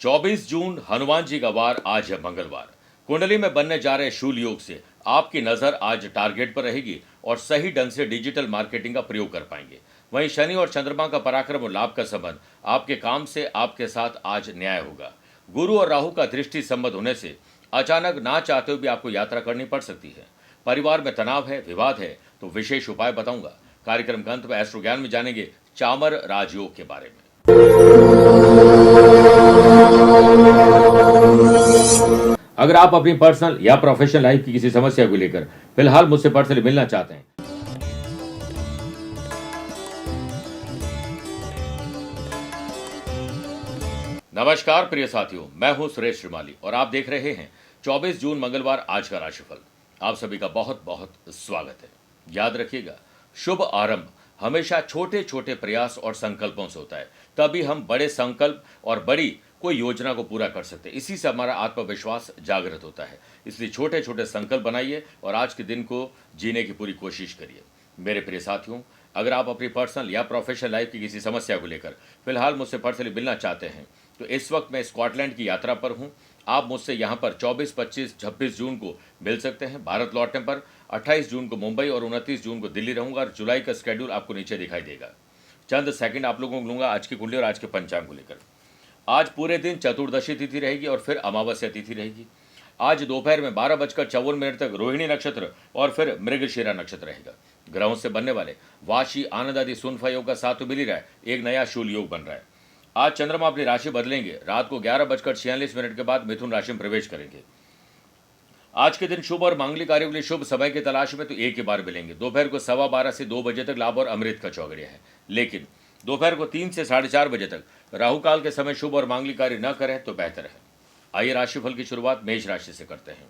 24 जून हनुमान जी का वार आज है मंगलवार। कुंडली में बनने जा रहे शूल योग से आपकी नजर आज टारगेट पर रहेगी और सही ढंग से डिजिटल मार्केटिंग का प्रयोग कर पाएंगे। वहीं शनि और चंद्रमा का पराक्रम और लाभ का संबंध आपके काम से आपके साथ आज न्याय होगा। गुरु और राहु का दृष्टि संबंध होने से अचानक ना चाहते हुए भी आपको यात्रा करनी पड़ सकती है। परिवार में तनाव है, विवाद है, तो विशेष उपाय बताऊंगा। कार्यक्रम के अंत में एस्ट्रो ज्ञान में जानेंगे चामर राजयोग के बारे में। अगर आप अपनी पर्सनल या प्रोफेशनल लाइफ की किसी समस्या को लेकर फिलहाल मुझसे पर्सनली मिलना चाहते हैं, नमस्कार प्रिय साथियों, मैं हूं सुरेश श्रीमाली और आप देख रहे हैं 24 जून मंगलवार आज का राशिफल। आप सभी का बहुत बहुत स्वागत है। याद रखिएगा, शुभ आरंभ हमेशा छोटे छोटे प्रयास और संकल्पों से होता है, तभी हम बड़े संकल्प और बड़ी कोई योजना को पूरा कर सकते हैं। इसी से हमारा आत्मविश्वास जागृत होता है। इसलिए छोटे छोटे संकल्प बनाइए और आज के दिन को जीने की पूरी कोशिश करिए। मेरे प्रिय साथियों, अगर आप अपनी पर्सनल या प्रोफेशनल लाइफ की किसी समस्या को लेकर फिलहाल मुझसे पर्सनली मिलना चाहते हैं, तो इस वक्त मैं स्कॉटलैंड की यात्रा पर हूं। आप मुझसे यहां पर 24, 25, 26 जून को मिल सकते हैं। भारत लौटने पर 28 जून को मुंबई और 29 जून को दिल्ली रहूंगा और जुलाई का स्केड्यूल आपको नीचे दिखाई देगा। चंद सेकंड आप लोगों को लूंगा आज की कुंडली और आज के पंचांग को लेकर। आज पूरे दिन चतुर्दशी तिथि रहेगी और फिर अमावस्या तिथि रहेगी। आज दोपहर में 12:54 तक रोहिणी नक्षत्र और फिर मृगशिरा नक्षत्र रहेगा। ग्रहों से बनने वाले वाशी आनंद आदि सुनफा योग का साथ तो मिल ही रहा है, एक नया शूल योग बन रहा है। आज चंद्रमा अपनी राशि बदलेंगे। रात को 11:46 के बाद मिथुन राशि में प्रवेश करेंगे। आज के दिन शुभ और मांगलिक कार्यों के लिए शुभ समय की तलाश में तो एक ही बार मिलेंगे। दोपहर को 12:15 से 2 बजे तक लाभ और अमृत का चौगड़िया है, लेकिन दोपहर को 3 से 4:30 बजे तक राहु काल के समय शुभ और मांगलिक कार्य न करें तो बेहतर है। आइए राशिफल की शुरुआत मेष राशि से करते हैं।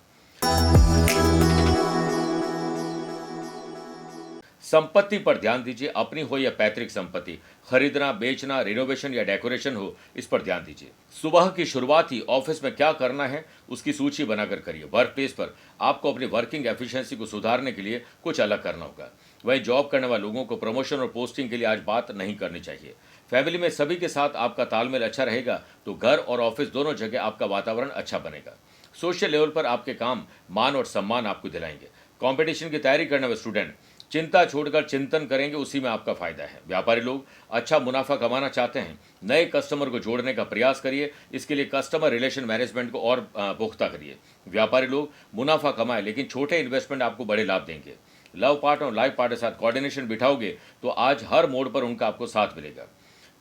संपत्ति पर ध्यान दीजिए। अपनी हो या पैतृक संपत्ति, खरीदना, बेचना, रिनोवेशन या डेकोरेशन हो, इस पर ध्यान दीजिए। सुबह की शुरुआत ही ऑफिस में क्या करना है उसकी सूची बनाकर करिए। वर्क प्लेस पर आपको अपनी वर्किंग एफिशिएंसी को सुधारने के लिए कुछ अलग करना होगा। वहीं जॉब करने वाले लोगों को प्रमोशन और पोस्टिंग के लिए आज बात नहीं करनी चाहिए। फैमिली में सभी के साथ आपका तालमेल अच्छा रहेगा तो घर और ऑफिस दोनों जगह आपका वातावरण अच्छा बनेगा। सोशल लेवल पर आपके काम मान और सम्मान आपको दिलाएंगे। कंपटीशन की तैयारी करने वाले स्टूडेंट चिंता छोड़कर चिंतन करेंगे, उसी में आपका फायदा है। व्यापारी लोग अच्छा मुनाफा कमाना चाहते हैं, नए कस्टमर को जोड़ने का प्रयास करिए। इसके लिए कस्टमर रिलेशन मैनेजमेंट को और पुख्ता करिए। व्यापारी लोग मुनाफा कमाएं, लेकिन छोटे इन्वेस्टमेंट आपको बड़े लाभ देंगे। लव पार्टनर और लाइफ पार्टनर के साथ कोऑर्डिनेशन बिठाओगे तो आज हर मोड पर उनका आपको साथ मिलेगा।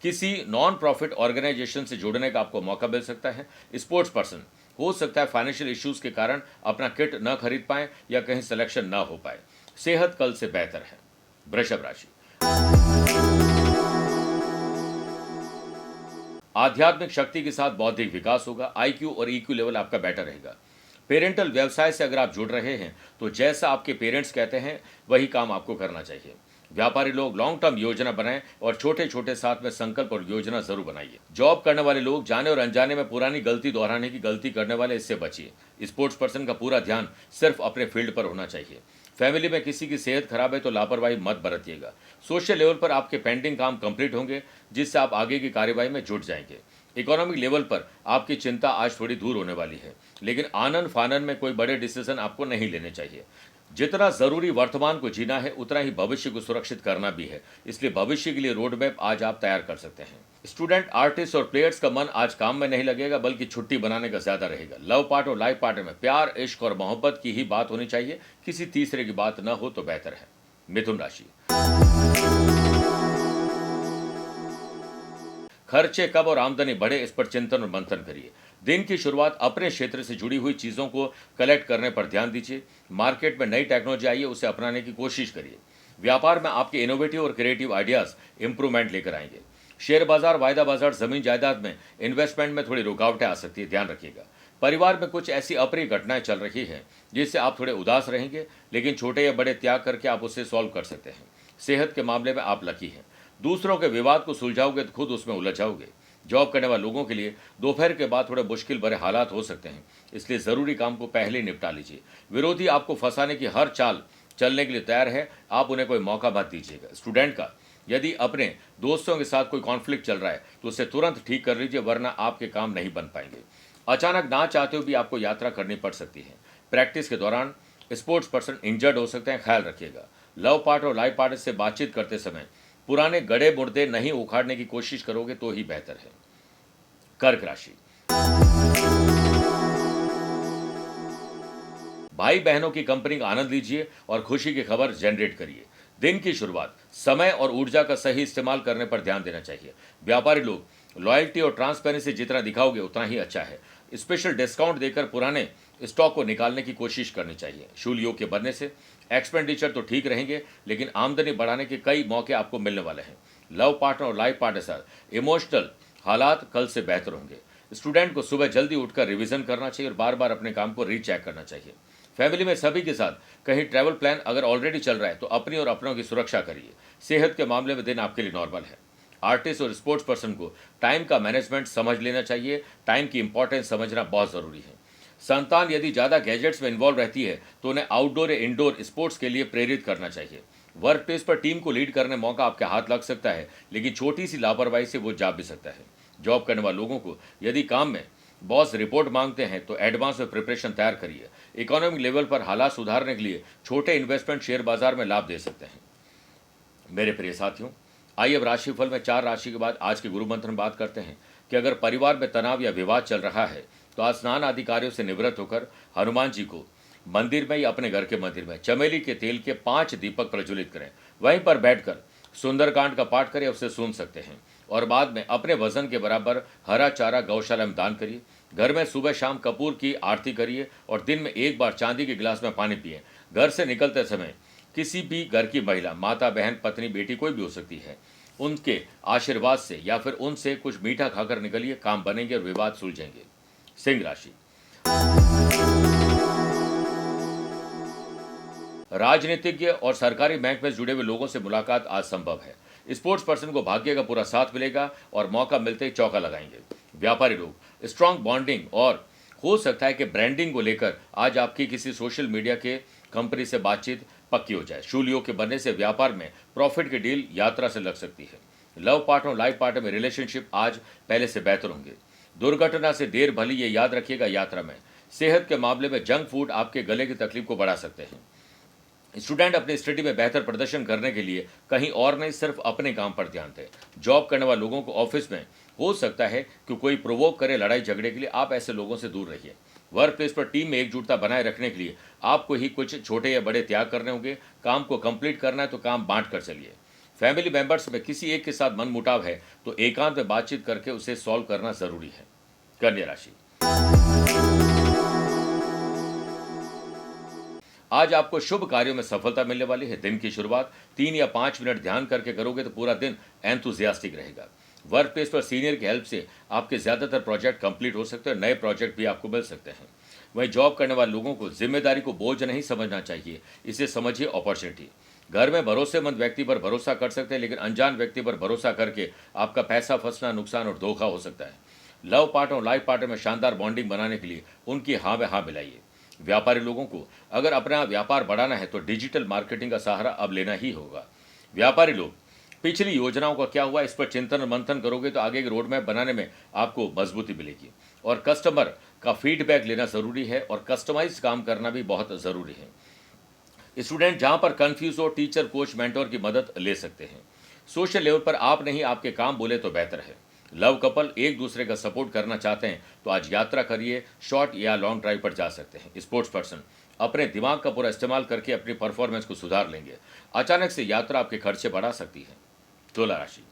किसी नॉन प्रॉफिट ऑर्गेनाइजेशन से जुड़ने का आपको मौका मिल सकता है। स्पोर्ट्स पर्सन हो सकता है फाइनेंशियल इश्यूज के कारण अपना किट न खरीद पाए या कहीं सिलेक्शन न हो पाए। सेहत कल से बेहतर है। वृषभ राशि, आध्यात्मिक शक्ति के साथ बौद्धिक विकास होगा। आईक्यू और ईक्यू लेवल आपका बेटर रहेगा। पेरेंटल व्यवसाय से अगर आप जुड़ रहे हैं तो जैसा आपके पेरेंट्स कहते हैं वही काम आपको करना चाहिए। व्यापारी लोग लॉन्ग टर्म योजना बनाएं और छोटे छोटे साथ में संकल्प और योजना जरूर बनाइए। जॉब करने वाले लोग जाने और अनजाने में पुरानी गलती दोहराने की गलती करने वाले, इससे बचिए। स्पोर्ट्स पर्सन का पूरा ध्यान सिर्फ अपने फील्ड पर होना चाहिए। फैमिली में किसी की सेहत खराब है तो लापरवाही मत बरतिएगा। सोशल लेवल पर आपके पेंडिंग काम कंप्लीट होंगे, जिससे आप आगे की कार्यवाही में जुट जाएंगे। इकोनॉमिक लेवल पर आपकी चिंता आज थोड़ी दूर होने वाली है, लेकिन आनंद फानन में कोई बड़े डिसीजन आपको नहीं लेने चाहिए। जितना जरूरी वर्तमान को जीना है उतना ही भविष्य को सुरक्षित करना भी है, इसलिए भविष्य के लिए रोड मैप आज आप तैयार कर सकते हैं। स्टूडेंट, आर्टिस्ट और प्लेयर्स का मन आज काम में नहीं लगेगा बल्कि छुट्टी बनाने का ज्यादा रहेगा। लव पार्ट और लाइफ पार्टनर में प्यार, इश्क और मोहब्बत की ही बात होनी चाहिए, किसी तीसरे की बात न हो तो बेहतर है। मिथुन राशि, खर्चे कब और आमदनी बढ़े इस पर चिंतन और मंथन करिए। दिन की शुरुआत अपने क्षेत्र से जुड़ी हुई चीजों को कलेक्ट करने पर ध्यान दीजिए। मार्केट में नई टेक्नोलॉजी आई है, उसे अपनाने की कोशिश करिए। व्यापार में आपके इनोवेटिव और क्रिएटिव आइडियाज इंप्रूवमेंट लेकर आएंगे। शेयर बाजार, वायदा बाजार, जमीन जायदाद में इन्वेस्टमेंट में थोड़ी रुकावटें आ सकती है, ध्यान रखिएगा। परिवार में कुछ ऐसी अप्रिय घटनाएं चल रही हैं जिससे आप थोड़े उदास रहेंगे, लेकिन छोटे या बड़े त्याग करके आप उसे सॉल्व कर सकते हैं। सेहत के मामले में आप लकी हैं। दूसरों के विवाद को सुलझाओगे तो खुद उसमें उलझ जाओगे। जॉब करने वाले लोगों के लिए दोपहर के बाद थोड़े मुश्किल भरे हालात हो सकते हैं, इसलिए जरूरी काम को पहले ही निपटा लीजिए। विरोधी आपको फंसाने की हर चाल चलने के लिए तैयार है, आप उन्हें कोई मौका मत दीजिएगा। स्टूडेंट का यदि अपने दोस्तों के साथ कोई कॉन्फ्लिक्ट चल रहा है तो उसे तुरंत ठीक कर लीजिए, वरना आपके काम नहीं बन पाएंगे। अचानक ना चाहते हो भी आपको यात्रा करनी पड़ सकती है। प्रैक्टिस के दौरान स्पोर्ट्स पर्सन इंजर्ड हो सकते हैं, ख्याल रखिएगा। लव पार्ट और लाइफ पार्टनर से बातचीत करते समय पुराने गड़े मुर्दे नहीं उखाड़ने की कोशिश करोगे तो ही बेहतर है। कर्क राशि, भाई बहनों की कंपनी का आनंद लीजिए और खुशी की खबर जनरेट करिए। दिन की शुरुआत समय और ऊर्जा का सही इस्तेमाल करने पर ध्यान देना चाहिए। व्यापारी लोग लॉयल्टी और ट्रांसपेरेंसी जितना दिखाओगे उतना ही अच्छा है। स्पेशल डिस्काउंट देकर पुराने स्टॉक को निकालने की कोशिश करनी चाहिए। शूल योग के बनने से एक्सपेंडिचर तो ठीक रहेंगे, लेकिन आमदनी बढ़ाने के कई मौके आपको मिलने वाले हैं। लव पार्टनर और लाइफ पार्टनर साथ इमोशनल हालात कल से बेहतर होंगे। स्टूडेंट को सुबह जल्दी उठकर रिवीजन करना चाहिए और बार बार अपने काम को रीचेक करना चाहिए। फैमिली में सभी के साथ कहीं ट्रैवल प्लान अगर ऑलरेडी चल रहा है तो अपनी और अपनों की सुरक्षा करिए। सेहत के मामले में दिन आपके लिए नॉर्मल है। आर्टिस्ट और स्पोर्ट्स पर्सन को टाइम का मैनेजमेंट समझ लेना चाहिए। टाइम की इंपॉर्टेंस समझना बहुत जरूरी है। संतान यदि ज़्यादा गैजेट्स में इन्वॉल्व रहती है तो उन्हें आउटडोर या इंडोर स्पोर्ट्स के लिए प्रेरित करना चाहिए। वर्क प्लेस पर टीम को लीड करने मौका आपके हाथ लग सकता है, लेकिन छोटी सी लापरवाही से वो जा भी सकता है। जॉब करने वाले लोगों को यदि काम में बॉस रिपोर्ट मांगते हैं तो एडवांस में प्रिपरेशन तैयार करिए। इकोनॉमिक लेवल पर हालात सुधारने के लिए छोटे इन्वेस्टमेंट शेयर बाजार में लाभ दे सकते हैं। मेरे प्रिय साथियों, आइए अब राशिफल में 4 राशि के बाद आज के गुरु मंत्र में बात करते हैं कि अगर परिवार में तनाव या विवाद चल रहा है तो आज स्नान आदि कार्यों से निवृत्त होकर हनुमान जी को मंदिर में या अपने घर के मंदिर में चमेली के तेल के 5 दीपक प्रज्वलित करें। वहीं पर बैठकर सुंदरकांड का पाठ करें, उसे सुन सकते हैं। और बाद में अपने वजन के बराबर हरा चारा गौशाला में दान करिए। घर में सुबह शाम कपूर की आरती करिए और दिन में एक बार चांदी के गिलास में पानी पिए। घर से निकलते समय किसी भी घर की महिला, माता, बहन, पत्नी, बेटी कोई भी हो सकती है, उनके आशीर्वाद से या फिर उनसे कुछ मीठा खाकर निकलिए। काम बनेंगे और विवाद सुलझेंगे। सिंह राशि, राजनीतिज्ञ और सरकारी बैंक में जुड़े हुए लोगों से मुलाकात आज संभव है। स्पोर्ट्स पर्सन को भाग्य का पूरा साथ मिलेगा और मौका मिलते ही चौका लगाएंगे। व्यापारी लोग स्ट्रांग बॉन्डिंग और हो सकता है कि ब्रांडिंग को लेकर आज आपकी किसी सोशल मीडिया के कंपनी से बातचीत पक्की हो जाए। शूल योग के बनने से व्यापार में प्रॉफिट की डील यात्रा से लग सकती है। लव पार्टनर और लाइफ पार्टनर में रिलेशनशिप आज पहले से बेहतर होंगे। दुर्घटना से देर भली, ये याद रखिएगा यात्रा में। सेहत के मामले में जंक फूड आपके गले की तकलीफ को बढ़ा सकते हैं। स्टूडेंट अपनी स्टडी में बेहतर प्रदर्शन करने के लिए कहीं और नहीं, सिर्फ अपने काम पर ध्यान दें। जॉब करने वाले लोगों को ऑफिस में हो सकता है कि कोई प्रोवोक करे लड़ाई झगड़े के लिए, आप ऐसे लोगों से दूर रहिए। वर्क प्लेस पर टीम में एकजुटता बनाए रखने के लिए आपको ही कुछ छोटे या बड़े त्याग करने होंगे। काम को कंप्लीट करना है तो काम बांट कर चलिए। फैमिली मेंबर्स में किसी एक के साथ मनमुटाव है तो एकांत में बातचीत करके उसे सॉल्व करना जरूरी है। कन्या राशि, आज आपको शुभ कार्यों में सफलता मिलने वाली है। दिन की शुरुआत 3 या 5 मिनट ध्यान करके करोगे तो पूरा दिन एंथुजियास्टिक रहेगा। वर्क प्लेस पर सीनियर की हेल्प से आपके ज्यादातर प्रोजेक्ट कंप्लीट हो सकते हैं और नए प्रोजेक्ट भी आपको मिल सकते हैं। वहीं जॉब करने वाले लोगों को जिम्मेदारी को बोझ नहीं समझना चाहिए, इसे समझिए अपॉर्चुनिटी। घर में भरोसेमंद व्यक्ति पर भरोसा कर सकते हैं, लेकिन अनजान व्यक्ति पर भरोसा करके आपका पैसा फंसना, नुकसान और धोखा हो सकता है। लव पार्टनर और लाइफ पार्टनर में शानदार बॉन्डिंग बनाने के लिए उनकी हाँ में हाँ मिलाइए। व्यापारी लोगों को अगर अपना व्यापार बढ़ाना है तो डिजिटल मार्केटिंग का सहारा अब लेना ही होगा। व्यापारी लोग पिछली योजनाओं का क्या हुआ, इस पर चिंतन मंथन करोगे तो आगे के रोड मैप बनाने में आपको मजबूती मिलेगी। और कस्टमर का फीडबैक लेना जरूरी है और कस्टमाइज काम करना भी बहुत जरूरी है। स्टूडेंट जहां पर कंफ्यूज हो, टीचर, कोच, मेंटोर की मदद ले सकते हैं। सोशल लेवल पर आप नहीं, आपके काम बोले तो बेहतर है। लव कपल एक दूसरे का सपोर्ट करना चाहते हैं तो आज यात्रा करिए, शॉर्ट या लॉन्ग ड्राइव पर जा सकते हैं। स्पोर्ट्स पर्सन अपने दिमाग का पूरा इस्तेमाल करके अपनी परफॉर्मेंस को सुधार लेंगे। अचानक से यात्रा आपके खर्चे बढ़ा सकती है। तुला राशि,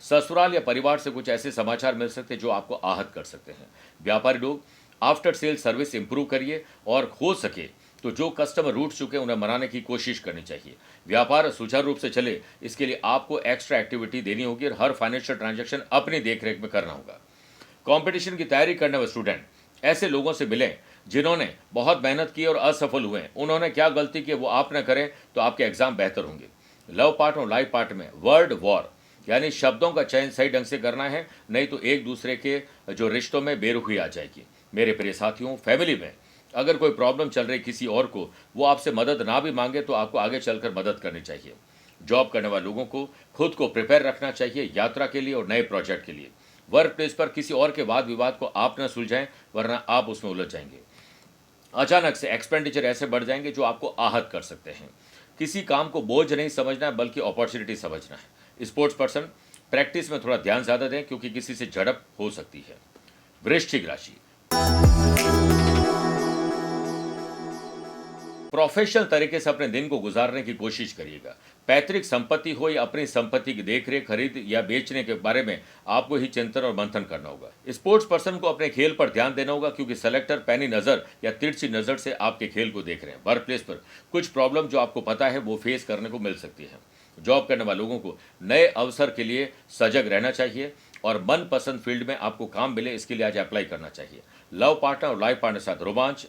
ससुराल या परिवार से कुछ ऐसे समाचार मिल सकते हैं जो आपको आहत कर सकते हैं। व्यापारी लोग आफ्टर सेल सर्विस इंप्रूव करिए और हो सके तो जो कस्टमर रूठ चुके हैं उन्हें मनाने की कोशिश करनी चाहिए। व्यापार सुचारू रूप से चले, इसके लिए आपको एक्स्ट्रा एक्टिविटी देनी होगी और हर फाइनेंशियल ट्रांजैक्शन अपनी देखरेख में करना होगा। कंपटीशन की तैयारी करने वाले स्टूडेंट ऐसे लोगों से मिलें जिन्होंने बहुत मेहनत की और असफल हुए। उन्होंने क्या गलती की वो आप न करें तो आपके एग्जाम बेहतर होंगे। लव पार्ट और लाइफ पार्ट में वर्ड वॉर यानी शब्दों का चयन सही ढंग से करना है, नहीं तो एक दूसरे के जो रिश्तों में बेरुखी आ जाएगी। मेरे प्रिय साथियों, फैमिली में अगर कोई प्रॉब्लम चल रही किसी और को, वो आपसे मदद ना भी मांगे तो आपको आगे चलकर मदद करनी चाहिए। जॉब करने वाले लोगों को खुद को प्रिपेयर रखना चाहिए यात्रा के लिए और नए प्रोजेक्ट के लिए। वर्क प्लेस पर किसी और के वाद विवाद को आप न सुलझाएं, वरना आप उसमें उलझ जाएंगे। अचानक से एक्सपेंडिचर ऐसे बढ़ जाएंगे जो आपको आहत कर सकते हैं। किसी काम को बोझ नहीं समझना है, बल्कि अपॉर्चुनिटी समझना है। स्पोर्ट्स पर्सन प्रैक्टिस में थोड़ा ध्यान ज्यादा दें, क्योंकि किसी से झड़प हो सकती है। वृश्चिक राशि, प्रोफेशनल तरीके से अपने दिन को गुजारने की कोशिश करिएगा। पैतृक संपत्ति हो या अपनी संपत्ति की देखरेख, खरीद या बेचने के बारे में आपको ही चिंतन और मंथन करना होगा। स्पोर्ट्स पर्सन को अपने खेल पर ध्यान देना होगा, क्योंकि सेलेक्टर पैनी नजर या तिरछी नजर से आपके खेल को देख रहे हैं। वर्क प्लेस पर कुछ प्रॉब्लम जो आपको पता है वो फेस करने को मिल सकती है। जॉब करने वाले लोगों को नए अवसर के लिए सजग रहना चाहिए और मनपसंद फील्ड में आपको काम मिले, इसके लिए आज अप्लाई करना चाहिए। लव पार्टनर और लाइफ पार्टनर के साथ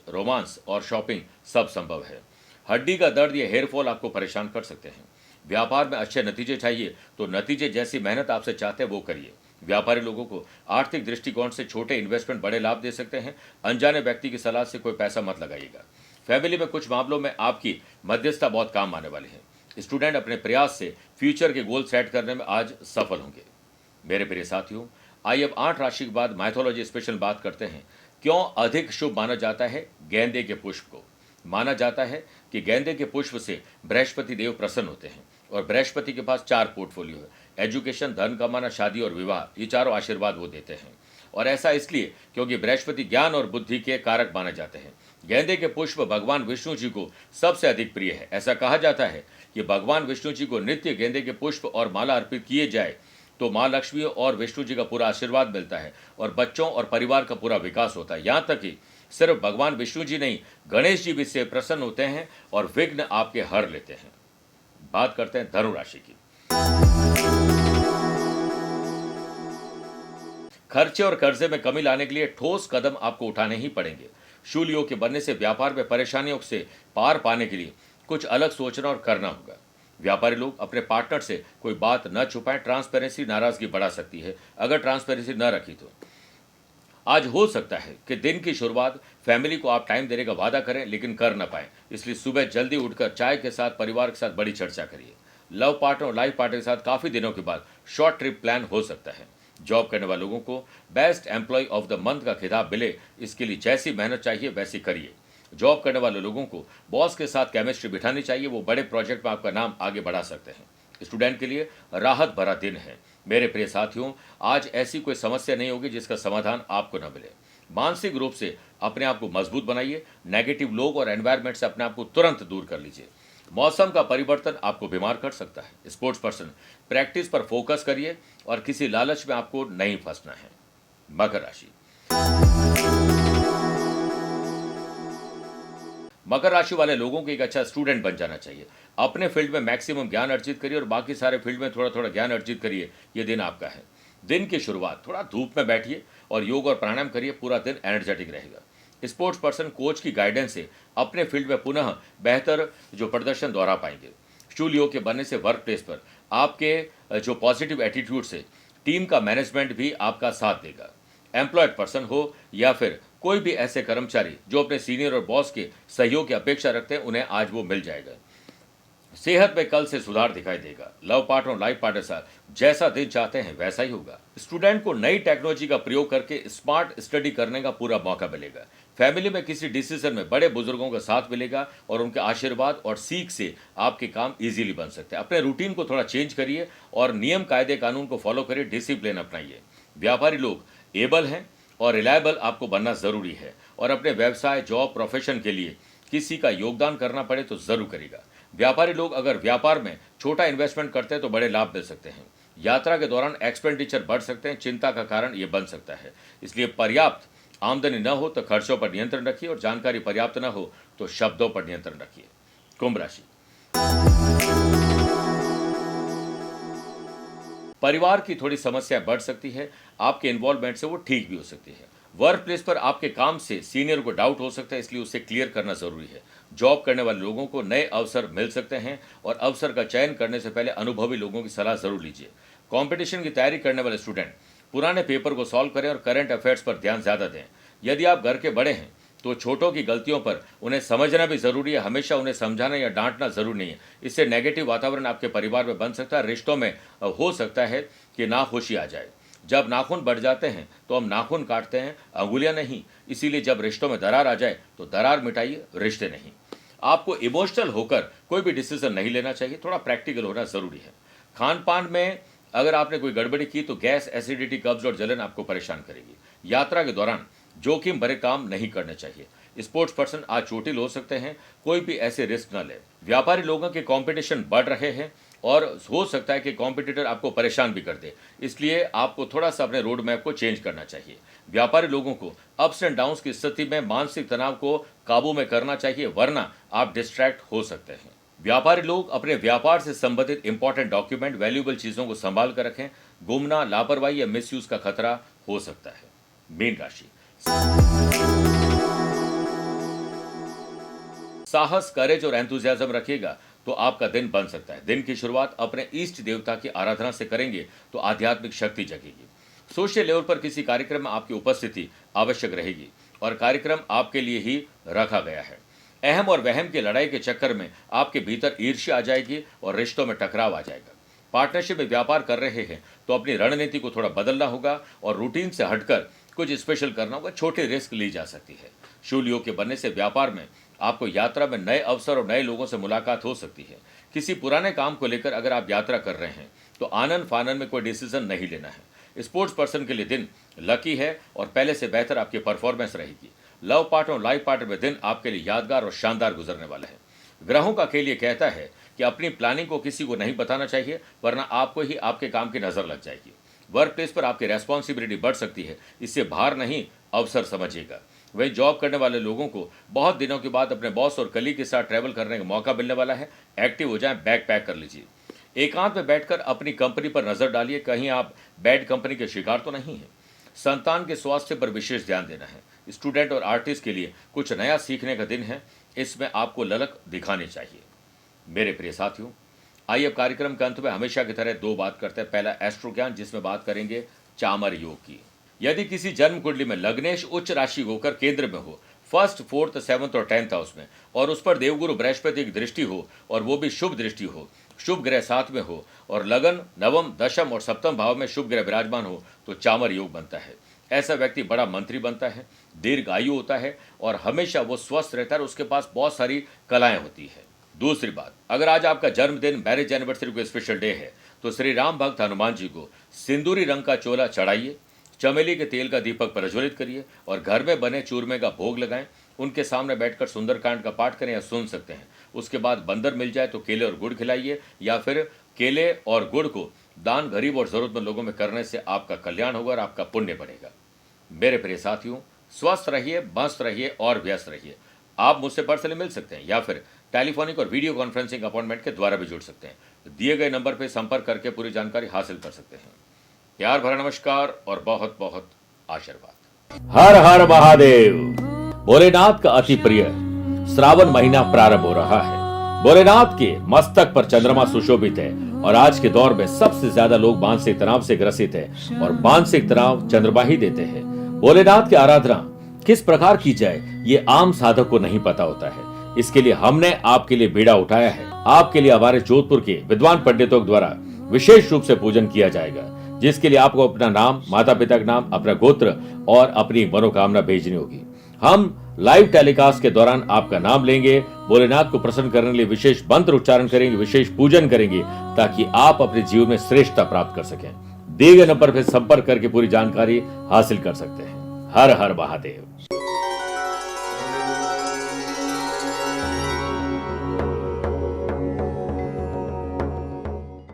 रोमांस और शॉपिंग सब संभव है। हड्डी का दर्द या हेयर फॉल आपको परेशान कर सकते हैं। व्यापार में अच्छे नतीजे चाहिए तो नतीजे जैसी मेहनत आपसे चाहते हैं वो करिए। व्यापारी लोगों को आर्थिक दृष्टिकोण से छोटे इन्वेस्टमेंट बड़े लाभ दे सकते हैं। अनजाने व्यक्ति की सलाह से कोई पैसा मत लगाइएगा। फैमिली में कुछ मामलों में आपकी मध्यस्थता बहुत काम आने वाली है। स्टूडेंट अपने प्रयास से फ्यूचर के गोल सेट करने में आज सफल होंगे। मेरे प्रिय साथियों, आइए अब 8 राशि के बाद माइथोलॉजी स्पेशल बात करते हैं। क्यों अधिक शुभ माना जाता है गेंदे के पुष्प को? माना जाता है कि गेंदे के पुष्प से बृहस्पति देव प्रसन्न होते हैं और बृहस्पति के पास 4 पोर्टफोलियो है। एजुकेशन, धन कमाना, शादी और विवाह, ये चारों आशीर्वाद वो देते हैं। और ऐसा इसलिए क्योंकि बृहस्पति ज्ञान और बुद्धि के कारक माने जाते हैं। गेंदे के पुष्प भगवान विष्णु जी को सबसे अधिक प्रिय है। ऐसा कहा जाता है कि भगवान विष्णु जी को नित्य गेंदे के पुष्प और माला अर्पित किए जाए तो माँ लक्ष्मी और विष्णु जी का पूरा आशीर्वाद मिलता है और बच्चों और परिवार का पूरा विकास होता है। यहाँ तक कि सिर्फ भगवान विष्णु जी नहीं, गणेश जी भी इससे प्रसन्न होते हैं और विघ्न आपके हर लेते हैं। बात करते हैं धनु राशि की। खर्चे और कर्जे में कमी लाने के लिए ठोस कदम आपको उठाने ही पड़ेंगे। शूल योग के बनने से व्यापार में परेशानियों से पार पाने के लिए कुछ अलग सोचना और करना होगा। व्यापारी लोग अपने पार्टनर से कोई बात न छुपाएं। ट्रांसपेरेंसी नाराजगी बढ़ा सकती है अगर ट्रांसपेरेंसी न रखी तो। आज हो सकता है कि दिन की शुरुआत फैमिली को आप टाइम देने का वादा करें लेकिन कर न पाए, इसलिए सुबह जल्दी उठकर चाय के साथ परिवार के साथ बड़ी चर्चा करिए। लव पार्टनर और लाइफ पार्टनर के साथ काफी दिनों के बाद शॉर्ट ट्रिप प्लान हो सकता है। जॉब करने वाले लोगों को best employ of the month का खिताब मिले, इसके लिए जैसी मेहनत चाहिए वैसी करिए। जॉब करने वाले लोगों को बॉस के साथ केमिस्ट्री बिठानी चाहिए, वो बड़े प्रोजेक्ट में आपका नाम आगे बढ़ा सकते हैं। स्टूडेंट के लिए राहत भरा दिन है। मेरे प्रिय साथियों, आज ऐसी कोई समस्या नहीं होगी जिसका समाधान आपको न मिले। मानसिक रूप से अपने आप को मजबूत बनाइए। नेगेटिव लोग और एनवायरनमेंट से अपने आप को तुरंत दूर कर लीजिए। मौसम का परिवर्तन आपको बीमार कर सकता है। स्पोर्ट्स पर्सन प्रैक्टिस पर फोकस करिए और किसी लालच में आपको नहीं फंसना है। मकर राशि, मकर राशि वाले लोगों को एक अच्छा स्टूडेंट बन जाना चाहिए। अपने फील्ड में मैक्सिमम ज्ञान अर्जित करिए और बाकी सारे फील्ड में थोड़ा थोड़ा ज्ञान अर्जित करिए। ये दिन आपका है। दिन की शुरुआत थोड़ा धूप में बैठिए और योग और प्राणायाम करिए, पूरा दिन एनर्जेटिक रहेगा। स्पोर्ट्स पर्सन कोच की गाइडेंस से अपने फील्ड में पुनः बेहतर जो प्रदर्शन दोहरा पाएंगे। शूल योग के बनने से वर्क प्लेस पर आपके जो पॉजिटिव एटीट्यूड से टीम का मैनेजमेंट भी आपका साथ देगा। एम्प्लॉयड पर्सन हो या फिर कोई भी ऐसे कर्मचारी जो अपने सीनियर और बॉस के सहयोग की अपेक्षा रखते हैं, उन्हें आज वो मिल जाएगा। सेहत में कल से सुधार दिखाई देगा। लव पार्टनर और लाइफ पार्टनर साथ जैसा दिन चाहते हैं वैसा ही होगा। स्टूडेंट को नई टेक्नोलॉजी का प्रयोग करके स्मार्ट स्टडी करने का पूरा मौका मिलेगा। फैमिली में किसी डिसीजन में बड़े बुजुर्गों का साथ मिलेगा और उनके आशीर्वाद और सीख से आपके काम इजीली बन सकते हैं। अपने रूटीन को थोड़ा चेंज करिए और नियम कायदे कानून को फॉलो करिए, डिसिप्लिन अपनाइए। व्यापारी लोग एबल हैं और रिलायबल आपको बनना जरूरी है और अपने व्यवसाय, जॉब, प्रोफेशन के लिए किसी का योगदान करना पड़े तो जरूर करेगा। व्यापारी लोग अगर व्यापार में छोटा इन्वेस्टमेंट करते हैं तो बड़े लाभ मिल सकते हैं। यात्रा के दौरान एक्सपेंडिचर बढ़ सकते हैं, चिंता का कारण ये बन सकता है। इसलिए पर्याप्त आमदनी न हो तो खर्चों पर नियंत्रण रखिए और जानकारी पर्याप्त न हो तो शब्दों पर नियंत्रण रखिए। कुंभ राशि, परिवार की थोड़ी समस्या बढ़ सकती है। आपके इन्वॉल्वमेंट से वो ठीक भी हो सकती है। वर्क प्लेस पर आपके काम से सीनियर को डाउट हो सकता है, इसलिए उसे क्लियर करना जरूरी है। जॉब करने वाले लोगों को नए अवसर मिल सकते हैं और अवसर का चयन करने से पहले अनुभवी लोगों की सलाह जरूर लीजिए। कंपटीशन की तैयारी करने वाले स्टूडेंट पुराने पेपर को सॉल्व करें और करंट अफेयर्स पर ध्यान ज्यादा दें। यदि आप घर के बड़े हैं तो छोटों की गलतियों पर उन्हें समझना भी जरूरी है। हमेशा उन्हें समझाना या डांटना जरूरी नहीं है। इससे नेगेटिव वातावरण आपके परिवार में बन सकता है। रिश्तों में हो सकता है कि नाखुशी आ जाए। जब नाखून बढ़ जाते हैं तो हम नाखून काटते हैं, अंगुलियां नहीं। इसीलिए जब रिश्तों में दरार आ जाए तो दरार मिटाइए, रिश्ते नहीं। आपको इमोशनल होकर कोई भी डिसीजन नहीं लेना चाहिए, थोड़ा प्रैक्टिकल होना जरूरी है। खान पान में अगर आपने कोई गड़बड़ी की तो गैस, एसिडिटी, कब्ज और जलन आपको परेशान करेगी। यात्रा के दौरान जोखिम भरे काम नहीं करने चाहिए। स्पोर्ट्स पर्सन आज चोटिल हो सकते हैं, कोई भी ऐसे रिस्क न ले। व्यापारी लोगों के कंपटीशन बढ़ रहे हैं और हो सकता है कि कॉम्पिटिटर आपको परेशान भी कर दे, इसलिए आपको थोड़ा सा अपने रोड मैप को चेंज करना चाहिए। व्यापारी लोगों को अप्स एंड डाउन्स की स्थिति में मानसिक तनाव को काबू में करना चाहिए, वरना आप डिस्ट्रैक्ट हो सकते हैं। व्यापारी लोग अपने व्यापार से संबंधित इंपॉर्टेंट डॉक्यूमेंट, वैल्यूएबल चीजों को संभाल कर रखें। गुमना, लापरवाही या मिसयूज का खतरा हो सकता है। मीन राशि, साहस, करेज और एंथुसियाज्म रखिएगा तो आपका दिन बन सकता है। दिन की शुरुआत अपने इष्ट देवता की आराधना से करेंगे तो आध्यात्मिक शक्ति जगेगी। सोशल लेवल पर किसी कार्यक्रम में आपकी उपस्थिति आवश्यक रहेगी और कार्यक्रम आपके लिए ही रखा गया है। अहम और वहम की लड़ाई के चक्कर में आपके भीतर ईर्ष्या आ जाएगी और रिश्तों में टकराव आ जाएगा। पार्टनरशिप में व्यापार कर रहे हैं तो अपनी रणनीति को थोड़ा बदलना होगा और रूटीन से हटकर कुछ स्पेशल करना होगा। छोटे रिस्क ली जा सकती है। शूल योग के बनने से व्यापार में आपको यात्रा में नए अवसर और नए लोगों से मुलाकात हो सकती है। किसी पुराने काम को लेकर अगर आप यात्रा कर रहे हैं तो आनंद फानन में कोई डिसीजन नहीं लेना है। स्पोर्ट्स पर्सन के लिए दिन लकी है और पहले से बेहतर आपकी परफॉर्मेंस रहेगी। लव पार्टनर और लाइफ पार्टनर में दिन आपके लिए यादगार और शानदार गुजरने वाला है। ग्रहों का खेल ये कहता है कि अपनी प्लानिंग को किसी को नहीं बताना चाहिए, वरना आपको ही आपके काम की नजर लग जाएगी। वर्क प्लेस पर आपकी रेस्पॉन्सिबिलिटी बढ़ सकती है, इससे भार नहीं अवसर समझिएगा। वही जॉब करने वाले लोगों को बहुत दिनों के बाद अपने बॉस और कलीग के साथ ट्रैवल करने का मौका मिलने वाला है। एक्टिव हो जाएं, बैग पैक कर लीजिए। एकांत में बैठकर अपनी कंपनी पर नजर डालिए, कहीं आप बैड कंपनी के शिकार तो नहीं है। संतान के स्वास्थ्य पर विशेष ध्यान देना है। स्टूडेंट और आर्टिस्ट के लिए कुछ नया सीखने का दिन है, इसमें आपको ललक दिखानी चाहिए। मेरे प्रिय साथियों, आइए अब कार्यक्रम के अंत में हमेशा की तरह दो बात करते हैं। पहला एस्ट्रो ज्ञान, जिसमें बात करेंगे चामर योग की। यदि किसी जन्म कुंडली में लग्नेश उच्च राशि होकर केंद्र में हो, फर्स्ट, फोर्थ, सेवंथ और 10th हाउस में, और उस पर देवगुरु बृहस्पति की दृष्टि हो और वो भी शुभ दृष्टि हो, शुभ ग्रह साथ में हो और लगन, नवम, दशम और सप्तम भाव में शुभ ग्रह विराजमान हो तो चामर योग बनता है। ऐसा व्यक्ति बड़ा मंत्री बनता है, दीर्घ आयु होता है और हमेशा वो स्वस्थ रहता है। उसके पास बहुत सारी कलाएं होती है। दूसरी बात, अगर आज आपका जन्मदिन, मैरिज एनिवर्सरी को स्पेशल डे है तो श्री राम भक्त हनुमान जी को सिंदूरी रंग का चोला चढ़ाइए, चमेली के तेल का दीपक प्रज्वलित करिए और घर में बने चूरमे का भोग लगाएं। उनके सामने बैठकर सुंदरकांड का पाठ करें या सुन सकते हैं। उसके बाद बंदर मिल जाए तो केले और गुड़ खिलाइए, या फिर केले और गुड़ को दान गरीब और जरूरतमंद लोगों में करने से आपका कल्याण होगा और आपका पुण्य बढ़ेगा। मेरे प्रिय साथियों, स्वस्थ रहिए, मस्त रहिए और व्यस्त रहिए। आप मुझसे पर्सनली मिल सकते हैं या फिर टेलीफोनिक और वीडियो कॉन्फ्रेंसिंग अपॉइंटमेंट के द्वारा भी जुड़ सकते हैं। दिए गए नंबर पर संपर्क करके पूरी जानकारी हासिल कर सकते हैं। प्यार भरा नमस्कार और बहुत बहुत आशीर्वाद। हर हर महादेव। भोलेनाथ का अति प्रिय श्रावण महीना प्रारंभ हो रहा है। भोलेनाथ के मस्तक पर चंद्रमा सुशोभित है और आज के दौर में सबसे ज्यादा लोग मानसिक तनाव से ग्रसित है और मानसिक तनाव चंद्रमा ही देते हैं। भोलेनाथ की आराधना किस प्रकार की जाए ये आम साधक को नहीं पता होता है। इसके लिए हमने आपके लिए बीड़ा उठाया है। आपके लिए हमारे जोधपुर के विद्वान पंडितों द्वारा विशेष रूप से पूजन किया जाएगा, जिसके लिए आपको अपना नाम, माता पिता का नाम, अपना गोत्र और अपनी मनोकामना भेजनी होगी। हम लाइव टेलीकास्ट के दौरान आपका नाम लेंगे, भोलेनाथ को प्रसन्न करने के लिए विशेष मंत्र उच्चारण करेंगे, विशेष पूजन करेंगे ताकि आप अपने जीवन में श्रेष्ठता प्राप्त कर सकें। दिए गए नंबर पर संपर्क करके पूरी जानकारी हासिल कर सकते हैं। हर हर महादेव।